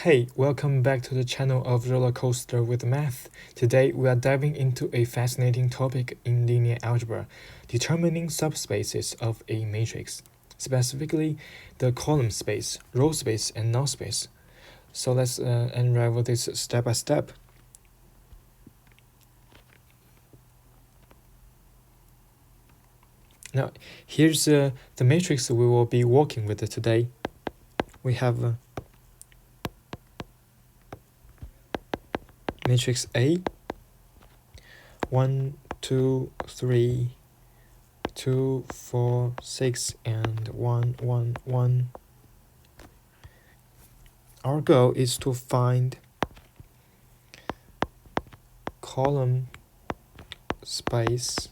Hey, welcome back to the channel of Roller Coaster with Math. Today we are diving into a fascinating topic in linear algebra, determining subspaces of a matrix, specifically the column space, row space, and null space. So let's unravel this step by step. Now, here's the matrix we will be working with today. We have matrix A, 1, 2, 3, 2, 4, 6, and 1, 1, 1. Our goal is to find column space,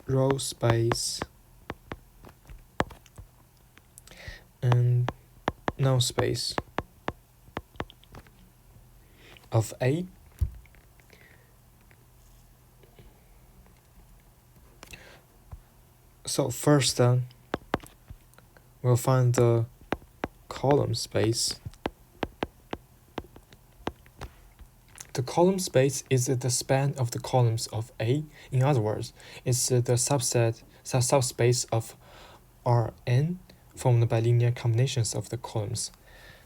row space, and null space of A. So first, we'll find the column space. The column space is the span of the columns of A. In other words, it's the subspace of Rn formed by linear combinations of the columns.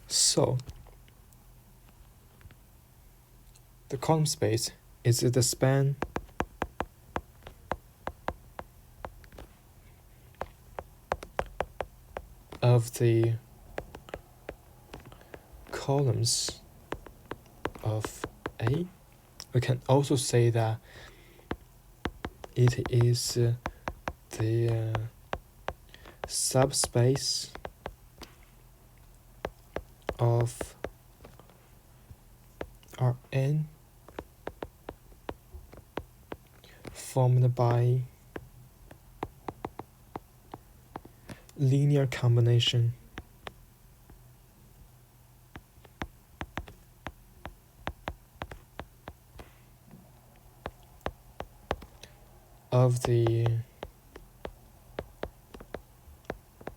So, the column space is the span of the columns of A. We can also say that it is the subspace of Rn formed by linear combination of the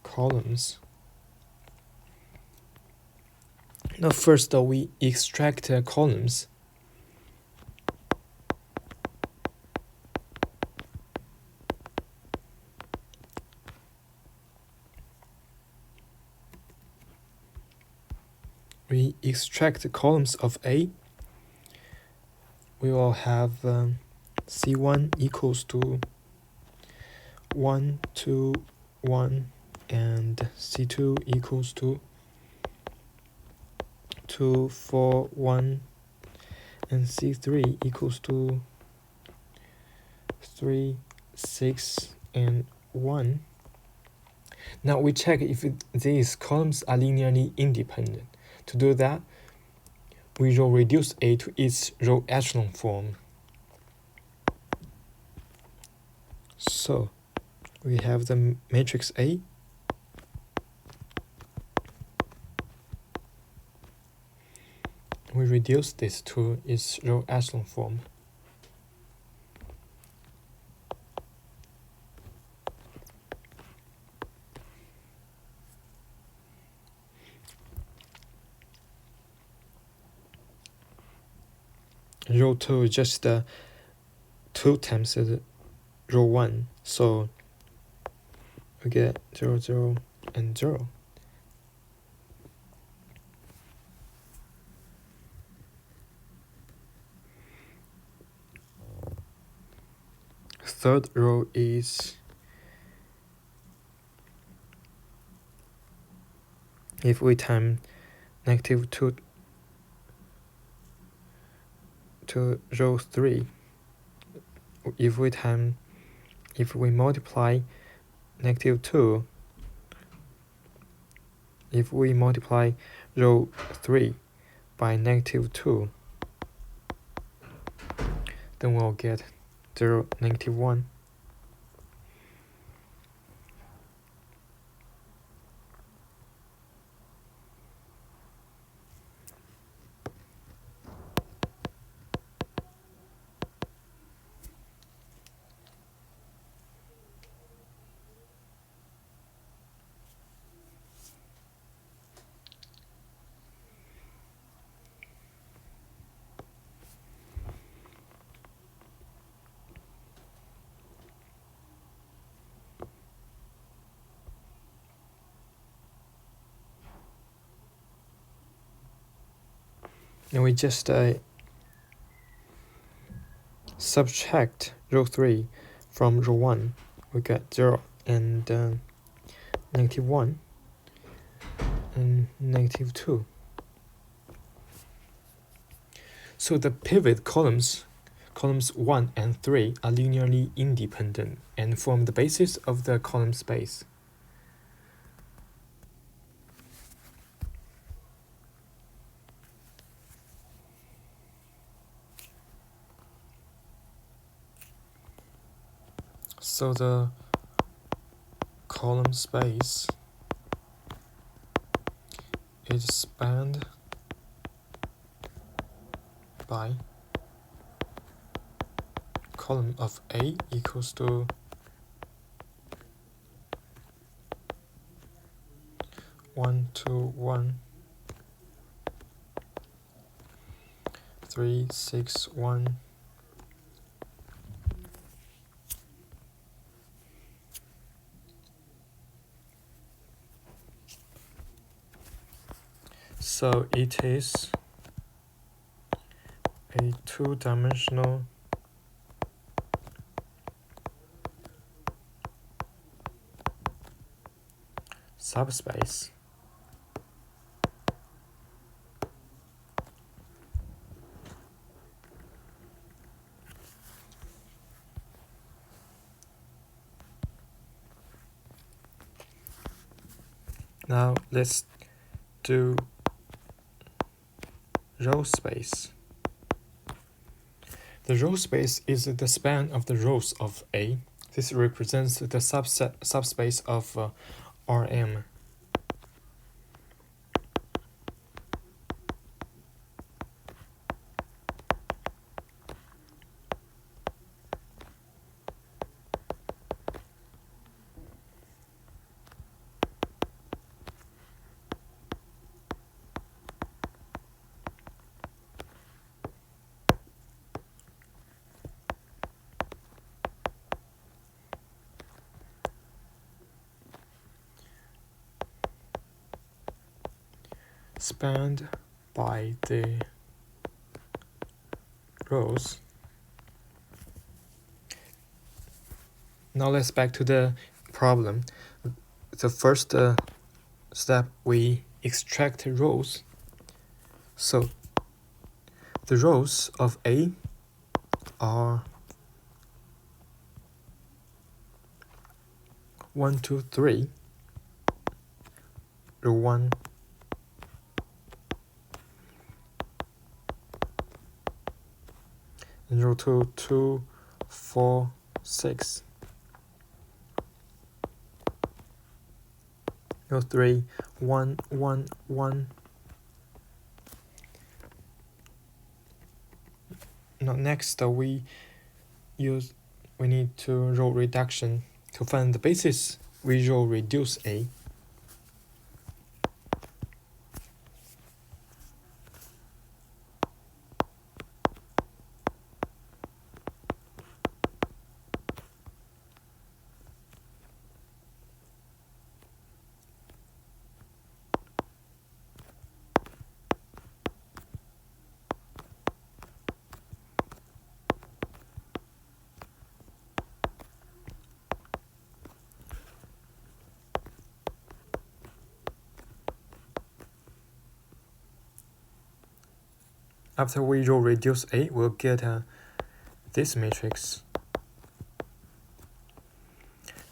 columns. Now first we extract columns. We extract the columns of A. We will have C1 equals to 1, 2, 1, and C2 equals to 2, 4, 1, and C3 equals to 3, 6, and 1. Now we check if these columns are linearly independent. To do that, we will reduce A to its row echelon form. So, we have the matrix A. We reduce this to its row echelon form. Row 2 is just 2 times row 1, so we get 0, 0, and 0. Third row is if we time -2 to row 3, if we multiply -2, if we multiply row 3 by -2, then we'll get 0, -1. and we just subtract row 3 from row 1. We get 0 and -1 and -2. So the pivot columns 1 and 3 are linearly independent and form the basis of the column space. So the column space is spanned by column of A equals to 1, 2, 1, 3, 6, 1. So it is a two-dimensional subspace. Now let's do row space. The row space is the span of the rows of A. This represents the subspace of Rm. Spanned by the rows. Now let's back to the problem. The first step, we extract rows. So the rows of A are 1, 2, 3. Row 1, and row 2, 2, 4, 6. Row 3, 1, 1, 1. Now next we need to row reduction. To find the basis, we row reduce A. After we row reduce A, we'll get this matrix.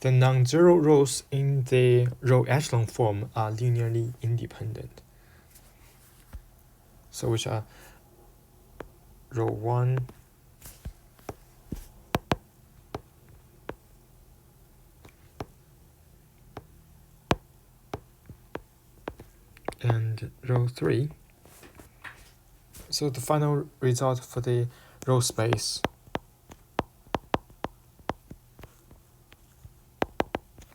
The non-zero rows in the row echelon form are linearly independent. So which are row 1, and row 3. So the final result for the row space,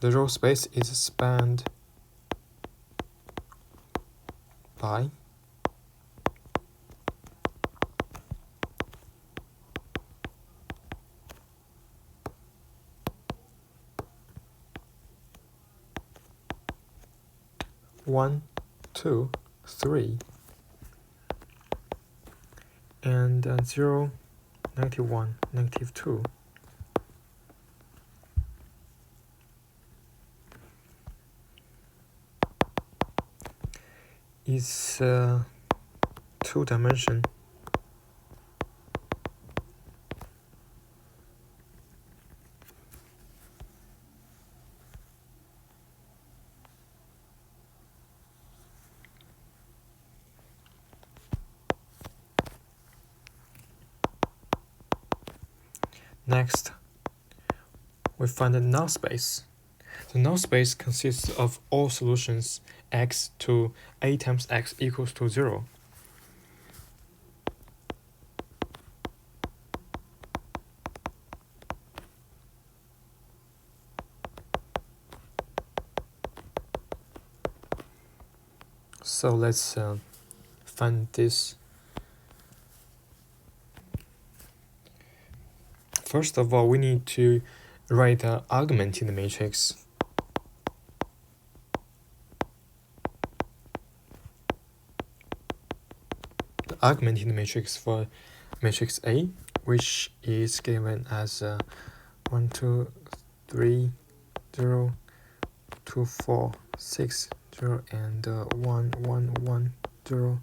the row space is spanned by one, 2, 3, and 0, -1, -2. Is 2 dimension. Next, we find the null space. The null space consists of all solutions x to a times x equals to 0. So let's find this. First of all, we need to write an argument in the matrix. The argument in the matrix for matrix A, which is given as 1, 2, 3, 0, 2, 4, 6, 0, and 1, 1, 1, 0.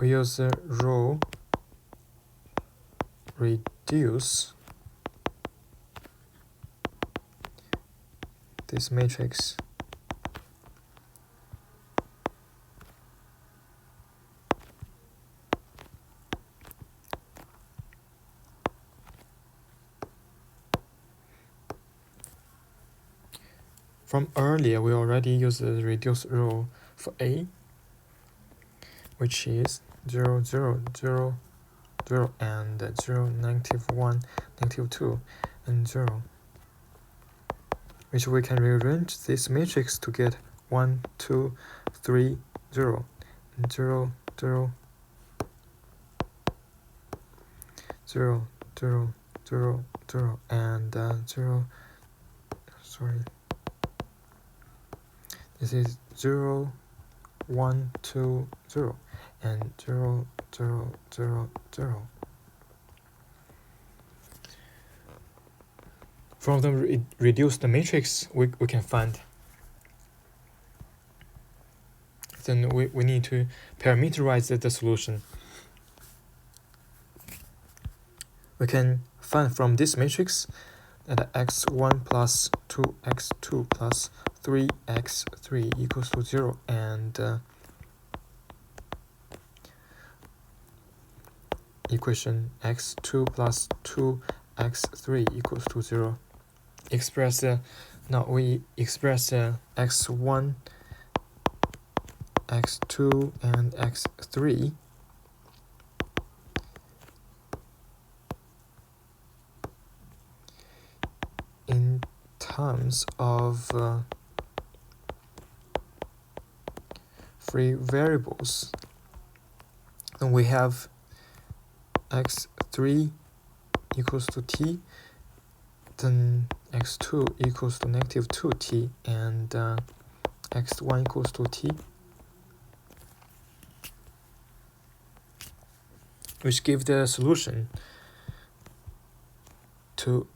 We use the row reduce this matrix. From earlier, we already used the reduce rule for A, which is 0, 0, 0, 0, and 0, -1, -2, and 0, which we can rearrange this matrix to get 1, 2, 3, 0, and 0, 0, 0, 0, 0, 0, and 0, sorry, this is 0, 1, 2, 0, and 0, 0, 0, 0. From the reduced matrix, we can find. Then we need to parameterize the solution. We can find from this matrix that x1 plus 2x2 plus 3x3 equals to 0, and equation x2 plus 2x3 equals to 0. Now we express x1, x2, and x3 in terms of free variables. And we have x3 equals to t, then x2 equals to -2t, and x1 equals to t, which give the solution to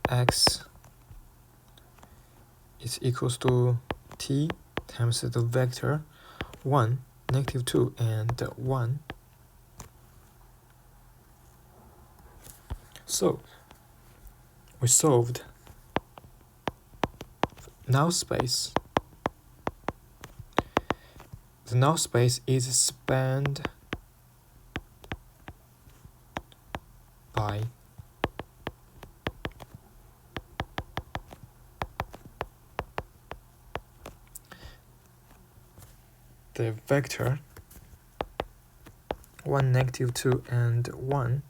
x is equals to t times the vector 1, -2, and 1. So we solved null space. The null space is spanned by the vector 1, -2, and 1.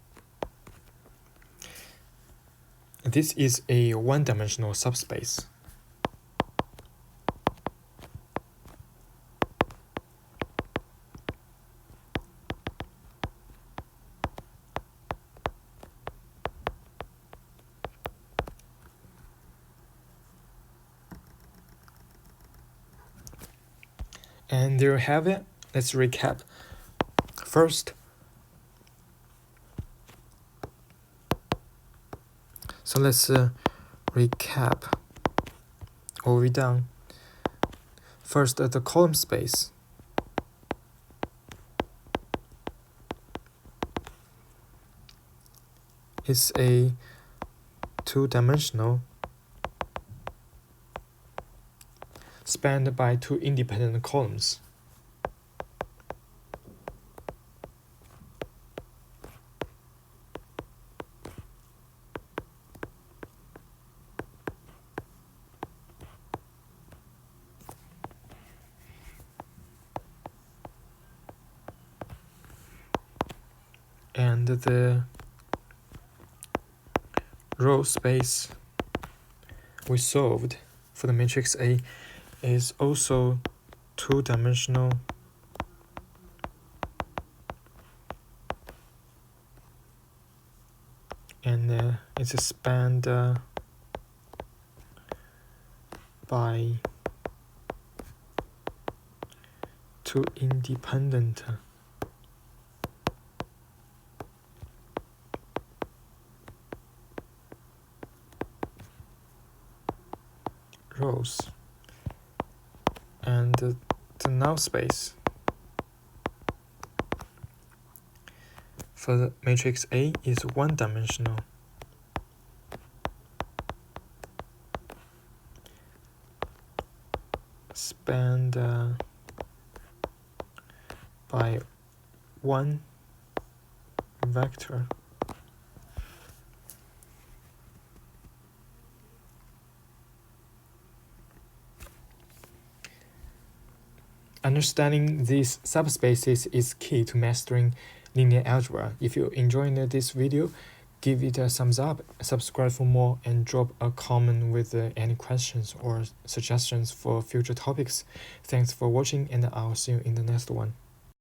This is a one-dimensional subspace. And there you have it. Let's recap. First, so let's recap what we done. First, the column space. Is a two-dimensional spanned by two independent columns. And the row space we solved for the matrix A is also two-dimensional and it's spanned by two independent rows, and the null space for the matrix A is one-dimensional spanned by one vector. Understanding these subspaces is key to mastering linear algebra. If you enjoyed this video, give it a thumbs up, subscribe for more, and drop a comment with any questions or suggestions for future topics. Thanks for watching, and I'll see you in the next one.